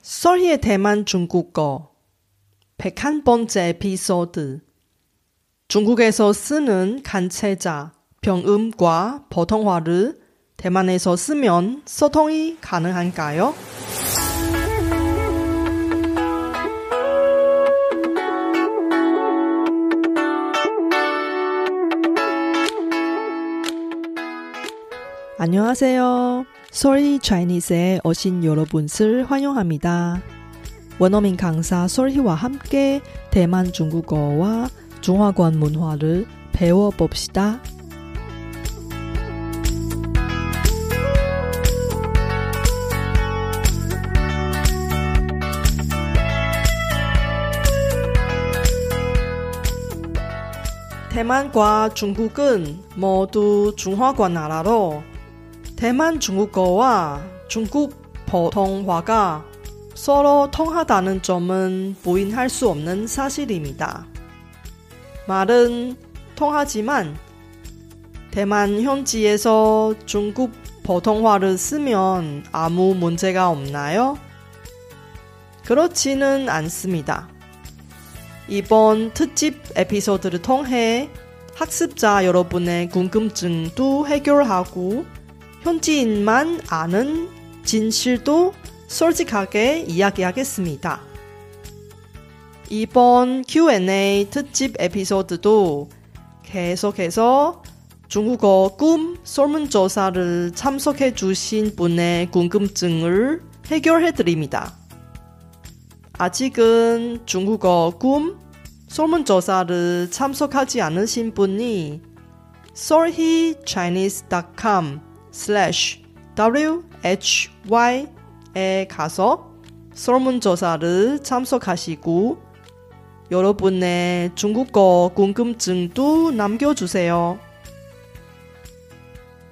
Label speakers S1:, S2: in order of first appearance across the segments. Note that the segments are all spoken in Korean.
S1: 썰희의 대만 중국어 101번째 에피소드. 중국에서 쓰는 간체자, 병음과 보통화를 대만에서 쓰면 소통이 가능한가요? 안녕하세요. 썰희 차이니스에 오신 여러분을 환영합니다. 원어민 강사 썰희와 함께 대만 중국어와 중화권 문화를 배워봅시다. 대만과 중국은 모두 중화권 나라로 대만 중국어와 중국 보통화가 서로 통하다는 점은 부인할 수 없는 사실입니다. 말은 통하지만 대만 현지에서 중국 보통화를 쓰면 아무 문제가 없나요? 그렇지는 않습니다. 이번 특집 에피소드를 통해 학습자 여러분의 궁금증도 해결하고 현지인만 아는 진실도 솔직하게 이야기하겠습니다. 이번 Q&A 특집 에피소드도 계속해서 중국어 꿈 설문조사를 참석해 주신 분의 궁금증을 해결해 드립니다. 아직은 중국어 꿈 설문조사를 참석하지 않으신 분이 solhichinese.com/why에 가서 설문조사를 참석하시고 여러분의 중국어 궁금증도 남겨주세요.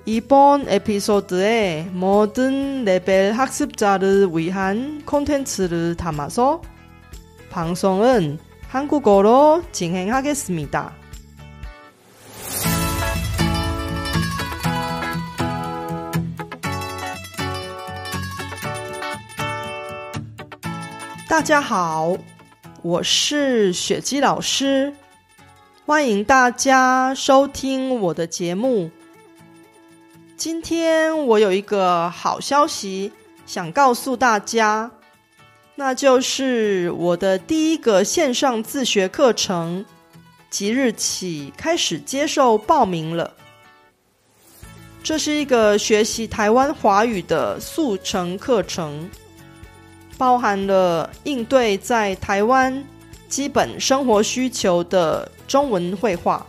S1: 이번 에피소드에 모든 레벨 학습자를 위한 콘텐츠를 담아서 방송은 한국어로 진행하겠습니다.大家好，我是雪姬老师，欢迎大家收听我的节目。今天我有一个好消息想告诉大家，那就是我的第一个线上自学课程即日起开始接受报名了。这是一个学习台湾华语的速成课程，包含了应对在台湾基本生活需求的中文绘画，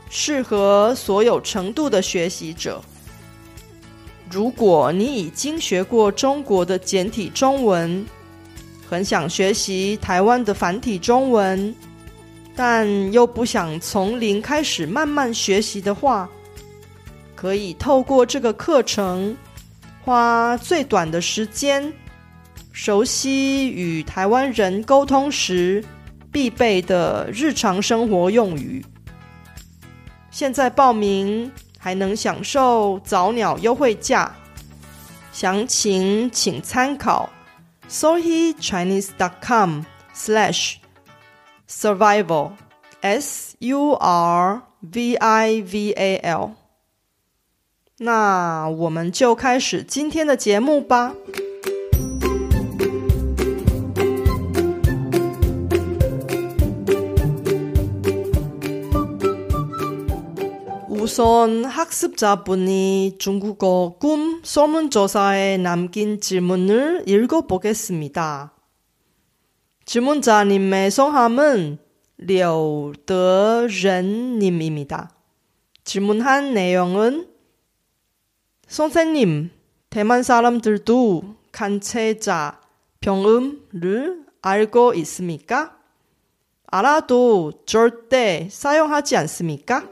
S1: 适合所有程度的学习者。如果你已经学过中国的简体中文，很想学习台湾的繁体中文，但又不想从零开始慢慢学习的话，可以透过这个课程，花最短的时间熟悉与台湾人沟通时必备的日常生活用语。现在报名还能享受早鸟优惠价，详情请参考 solhichinese.com/survival survival。 那我们就开始今天的节目吧。우선 학습자분이 중국어 꿈 설문조사에 남긴 질문을 읽어보겠습니다. 질문자님의 성함은 려더ren님입니다. 질문한 내용은 선생님, 대만 사람들도 간체자, 병음을 알고 있습니까? 알아도 절대 사용하지 않습니까?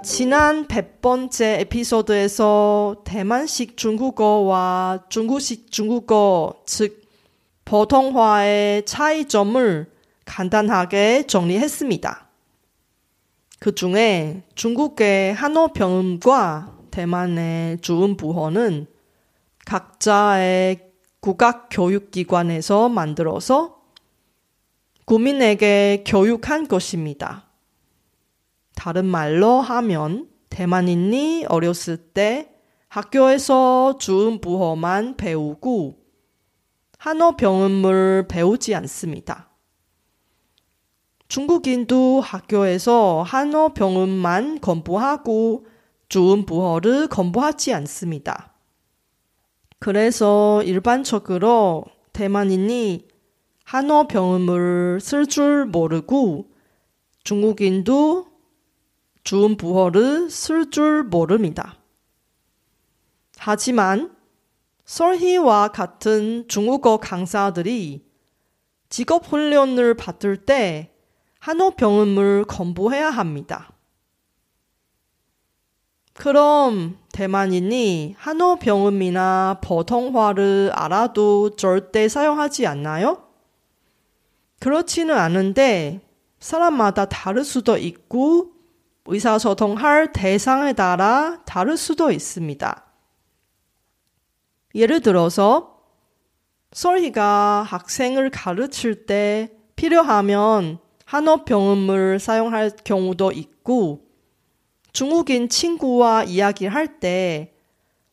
S1: 지난 100번째 에피소드에서 대만식 중국어와 중국식 중국어, 즉 보통화의 차이점을 간단하게 정리했습니다. 그 중에 중국의 한어평음과 대만의 주은부허는 각자의 국가교육기관에서 만들어서 국민에게 교육한 것입니다. 다른 말로 하면 대만인이 어렸을 때 학교에서 주은부허만 배우고 한어평음을 배우지 않습니다. 중국인도 학교에서 한어평음만 공부하고 주은부허를 공부하지 않습니다. 그래서 일반적으로 대만인이 한어평음을 쓸 줄 모르고 중국인도 주은부허를 쓸 줄 모릅니다. 하지만 설희와 같은 중국어 강사들이 직업훈련을 받을 때 한어평음을 공부해야 합니다. 그럼 대만인이 한어평음이나 보통화를 알아도 절대 사용하지 않나요? 그렇지는 않은데 사람마다 다를 수도 있고 의사소통할 대상에 따라 다를 수도 있습니다. 예를 들어서 설희가 학생을 가르칠 때 필요하면 한어평음을 사용할 경우도 있고 중국인 친구와 이야기할 때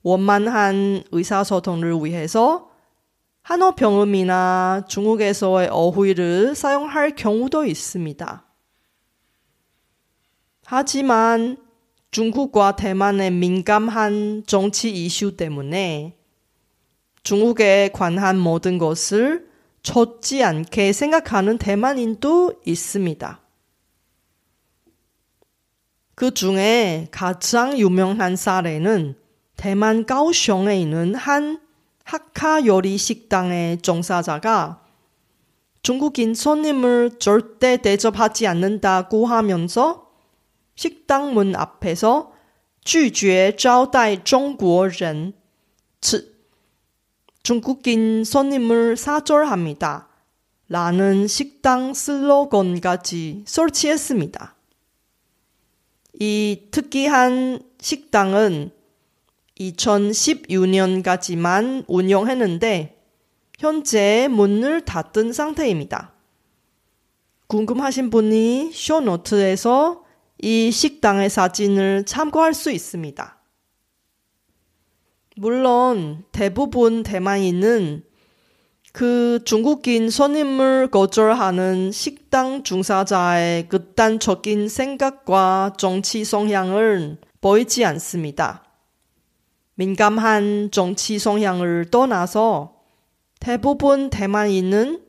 S1: 원만한 의사소통을 위해서 한어평음이나 중국에서의 어휘를 사용할 경우도 있습니다. 하지만 중국과 대만의 민감한 정치 이슈 때문에 중국에 관한 모든 것을 좋지 않게 생각하는 대만인도 있습니다. 그 중에 가장 유명한 사례는 대만 가오슝에 있는 한 학하 요리 식당의 종사자가 중국인 손님을 절대 대접하지 않는다고 하면서 식당 문 앞에서 拒绝招待中国人 즉 중국인 손님을 사절합니다. 라는 식당 슬로건까지 설치했습니다. 이 특이한 식당은 2016년까지만 운영했는데 현재 문을 닫은 상태입니다. 궁금하신 분이 쇼노트에서 이 식당의 사진을 참고할 수 있습니다. 물론 대부분 대만인은 그 중국인 손님을 거절하는 식당 종사자의 극단적인 생각과 정치 성향을 보이지 않습니다. 민감한 정치 성향을 떠나서 대부분 대만인은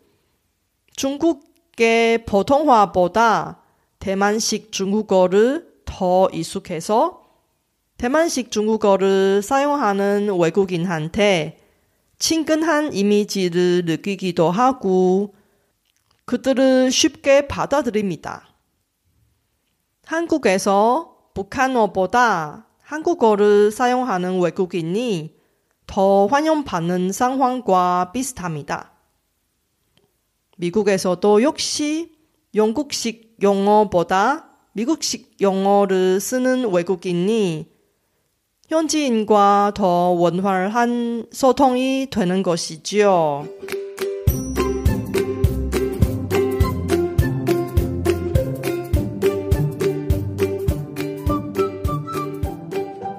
S1: 중국의 보통화보다 대만식 중국어를 더 익숙해서 대만식 중국어를 사용하는 외국인한테 친근한 이미지를 느끼기도 하고 그들을 쉽게 받아들입니다. 한국에서 북한어보다 한국어를 사용하는 외국인이 더 환영받는 상황과 비슷합니다. 미국에서도 역시 영국식 영어보다 미국식 영어를 쓰는 외국인이 현지인과 더 원활한 소통이 되는 것이지요.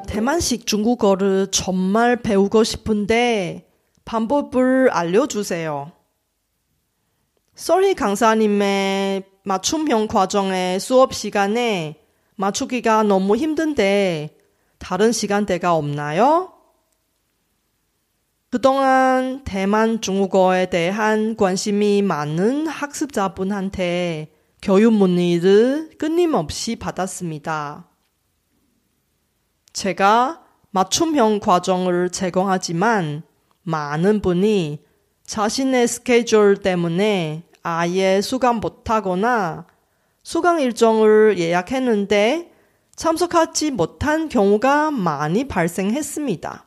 S1: 대만식 중국어를 정말 배우고 싶은데 방법을 알려주세요. 설희 강사님의 맞춤형 과정의 수업 시간에 맞추기가 너무 힘든데 다른 시간대가 없나요? 그동안 대만 중국어에 대한 관심이 많은 학습자분한테 교육 문의를 끊임없이 받았습니다. 제가 맞춤형 과정을 제공하지만 많은 분이 자신의 스케줄 때문에 아예 수강 못하거나 수강 일정을 예약했는데 참석하지 못한 경우가 많이 발생했습니다.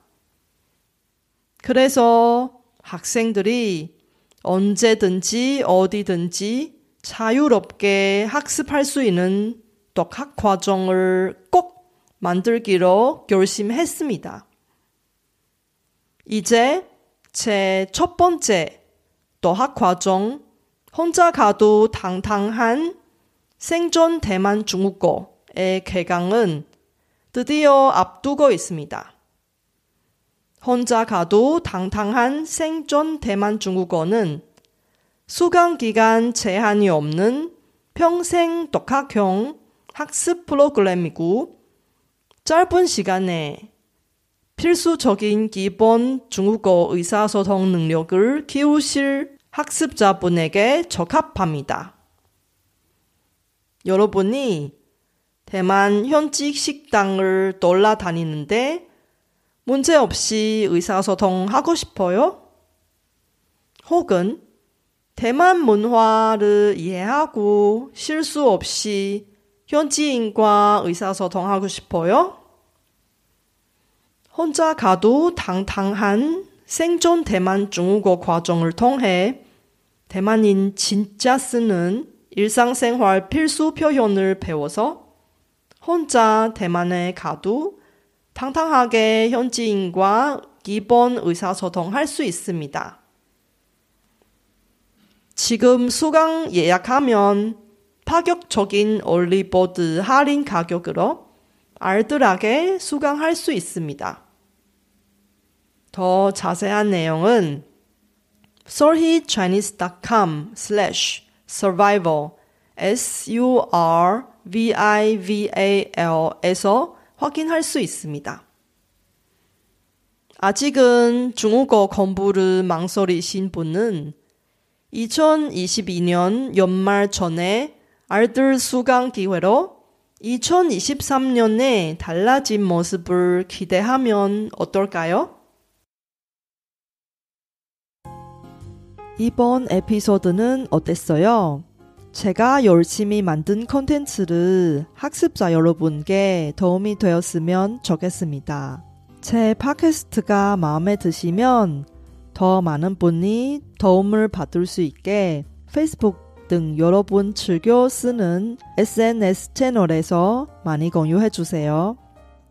S1: 그래서 학생들이 언제든지 어디든지 자유롭게 학습할 수 있는 독학 과정을 꼭 만들기로 결심했습니다. 이제 제 첫 번째 독학 과정 혼자 가도 당당한 생존 대만 중국어의 개강은 드디어 앞두고 있습니다. 혼자 가도 당당한 생존 대만 중국어는 수강기간 제한이 없는 평생 독학형 학습 프로그램이고 짧은 시간에 필수적인 기본 중국어 의사소통 능력을 키우실 학습자분에게 적합합니다. 여러분이 대만 현지 식당을 돌아다니는데 문제없이 의사소통하고 싶어요? 혹은 대만 문화를 이해하고 실수 없이 현지인과 의사소통하고 싶어요? 혼자 가도 당당한 생존 대만 중국어 과정을 통해 대만인 진짜 쓰는 일상생활 필수 표현을 배워서 혼자 대만에 가도 당당하게 현지인과 기본 의사소통할 수 있습니다. 지금 수강 예약하면 파격적인 얼리버드 할인 가격으로 알뜰하게 수강할 수 있습니다. 더 자세한 내용은 solhechinese.com/survival survival에서 확인할 수 있습니다. 아직은 중국어 공부를 망설이신 분은 2022년 연말 전에 알뜰 수강 기회로 2023년에 달라진 모습을 기대하면 어떨까요? 이번 에피소드는 어땠어요? 제가 열심히 만든 콘텐츠를 학습자 여러분께 도움이 되었으면 좋겠습니다. 제 팟캐스트가 마음에 드시면 더 많은 분이 도움을 받을 수 있게 페이스북 등 여러분 즐겨 쓰는 SNS 채널에서 많이 공유해 주세요.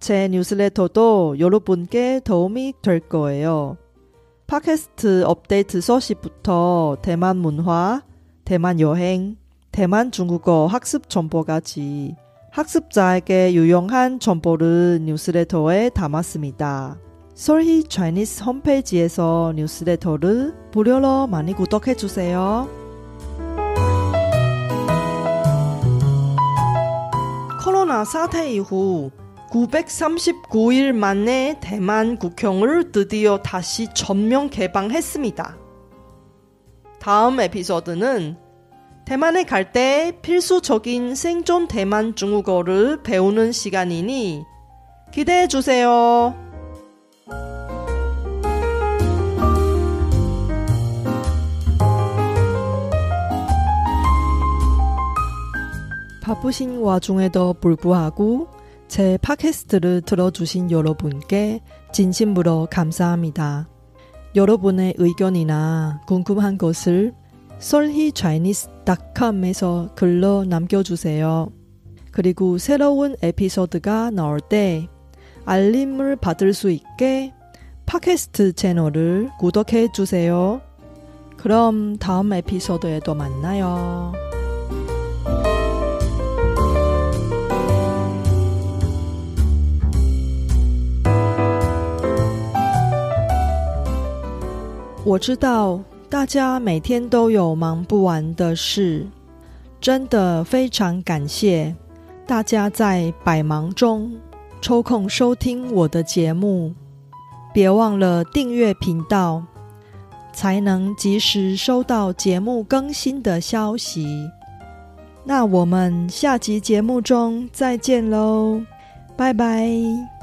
S1: 제 뉴스레터도 여러분께 도움이 될 거예요. 팟캐스트 업데이트 소식부터 대만 문화, 대만 여행, 대만 중국어 학습 정보까지 학습자에게 유용한 정보를 뉴스레터에 담았습니다. 솔히 차이니스 홈페이지에서 뉴스레터를 무료로 많이 구독해주세요. 코로나 사태 이후 939일 만에 대만 국경을 드디어 다시 전면 개방했습니다. 다음 에피소드는 대만에 갈 때 필수적인 생존 대만 중국어를 배우는 시간이니 기대해주세요. 바쁘신 와중에도 불구하고 제 팟캐스트를 들어주신 여러분께 진심으로 감사합니다. 여러분의 의견이나 궁금한 것을 solhechinese.com에서 글로 남겨주세요. 그리고 새로운 에피소드가 나올 때 알림을 받을 수 있게 팟캐스트 채널을 구독해주세요. 그럼 다음 에피소드에도 만나요.我知道大家每天都有忙不完的事，真的非常感谢大家在百忙中抽空收听我的节目。别忘了订阅频道，才能及时收到节目更新的消息。那我们下集节目中再见喽，拜拜。